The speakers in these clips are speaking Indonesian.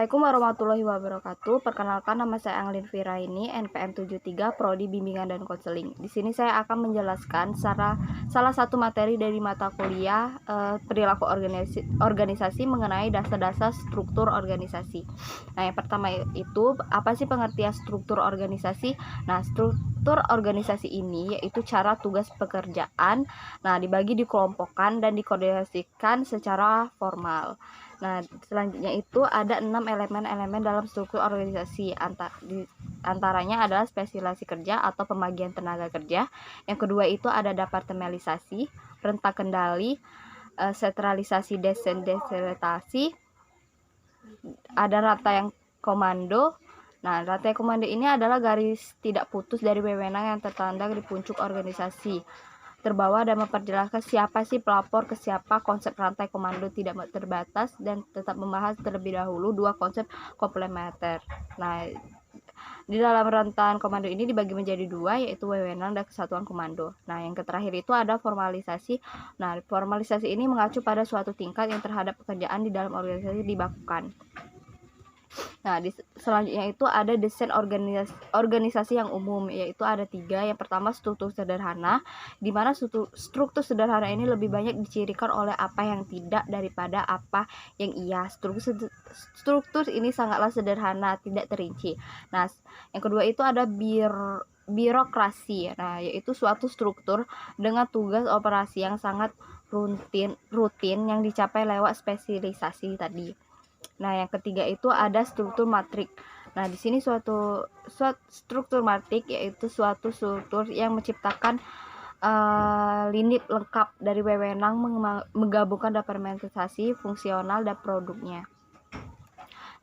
Assalamualaikum warahmatullahi wabarakatuh. Perkenalkan, nama saya Anglin Firaini, NPM 73, Prodi Bimbingan dan Konseling. Di sini saya akan menjelaskan salah satu materi dari mata kuliah perilaku organisasi mengenai dasar-dasar struktur organisasi. Nah, yang pertama itu apa sih pengertian struktur organisasi? Nah, struktur organisasi ini yaitu cara tugas pekerjaan. Nah, dibagi, dikelompokkan dan dikoordinasikan secara formal. Nah, selanjutnya itu ada 6 elemen-elemen dalam struktur organisasi. Antaranya adalah spesialisasi kerja atau pembagian tenaga kerja. Yang kedua itu ada departementalisasi, rentak kendali, sentralisasi, desentralisasi, ada rantai komando. Nah, rantai komando ini adalah garis tidak putus dari wewenang yang tertanda di puncak organisasi terbawah dan memperjelaskan siapa sih pelapor ke siapa. Konsep rantai komando tidak terbatas dan tetap membahas terlebih dahulu dua konsep komplementer. Nah, di dalam rantai komando ini dibagi menjadi dua, yaitu wewenang dan kesatuan komando. Nah, yang terakhir itu ada formalisasi. Nah, formalisasi ini mengacu pada suatu tingkat yang terhadap pekerjaan di dalam organisasi dibakukan. Nah, selanjutnya itu ada desain organisasi yang umum, yaitu ada 3. Yang pertama, struktur sederhana, di mana struktur sederhana ini lebih banyak dicirikan oleh apa yang tidak daripada apa yang iya. Struktur ini sangatlah sederhana, tidak terinci. Nah, yang kedua itu ada birokrasi. Nah, yaitu suatu struktur dengan tugas operasi yang sangat rutin yang dicapai lewat spesialisasi tadi. Nah, yang ketiga itu ada struktur matrik. Nah, di sini suatu struktur matrik yaitu suatu struktur yang menciptakan lini lengkap dari wewenang menggabungkan departementalisasi, fungsional, dan produknya.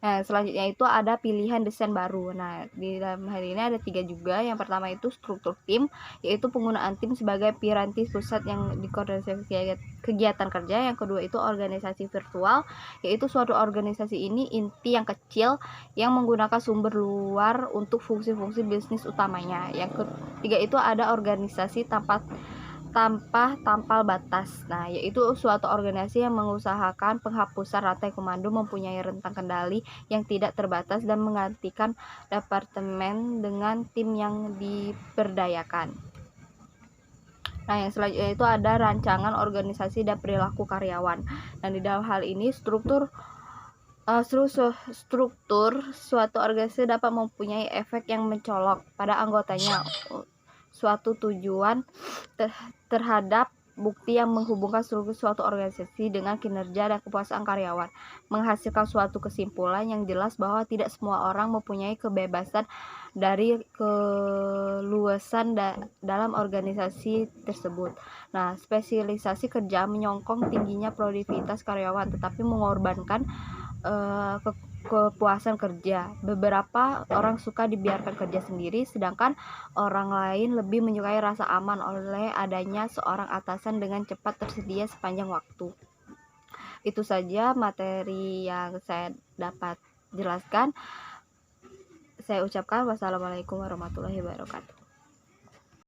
Nah, selanjutnya itu ada pilihan desain baru. Nah, di dalam hal ini ada 3 juga. Yang pertama itu struktur tim, yaitu penggunaan tim sebagai piranti pusat yang dikoordinasi kegiatan kerja. Yang kedua itu organisasi virtual, yaitu suatu organisasi ini inti yang kecil yang menggunakan sumber luar untuk fungsi-fungsi bisnis utamanya. Yang ketiga itu ada organisasi tanpa tampal batas. Nah, yaitu suatu organisasi yang mengusahakan penghapusan rantai komando, mempunyai rentang kendali yang tidak terbatas dan menggantikan departemen dengan tim yang diberdayakan. Nah, yang selanjutnya itu ada rancangan organisasi dan perilaku karyawan. Nah, di dalam hal ini struktur suatu organisasi dapat mempunyai efek yang mencolok pada anggotanya, suatu tujuan terhadap bukti yang menghubungkan seluruh suatu organisasi dengan kinerja dan kepuasan karyawan, menghasilkan suatu kesimpulan yang jelas bahwa tidak semua orang mempunyai kebebasan dari keluasan dalam organisasi tersebut. Nah, spesialisasi kerja menyokong tingginya produktivitas karyawan tetapi mengorbankan kepuasan kerja. Beberapa orang suka dibiarkan kerja sendiri, sedangkan orang lain lebih menyukai rasa aman oleh adanya seorang atasan dengan cepat tersedia sepanjang waktu. Itu saja materi yang saya dapat jelaskan. Saya ucapkan wassalamualaikum warahmatullahi wabarakatuh.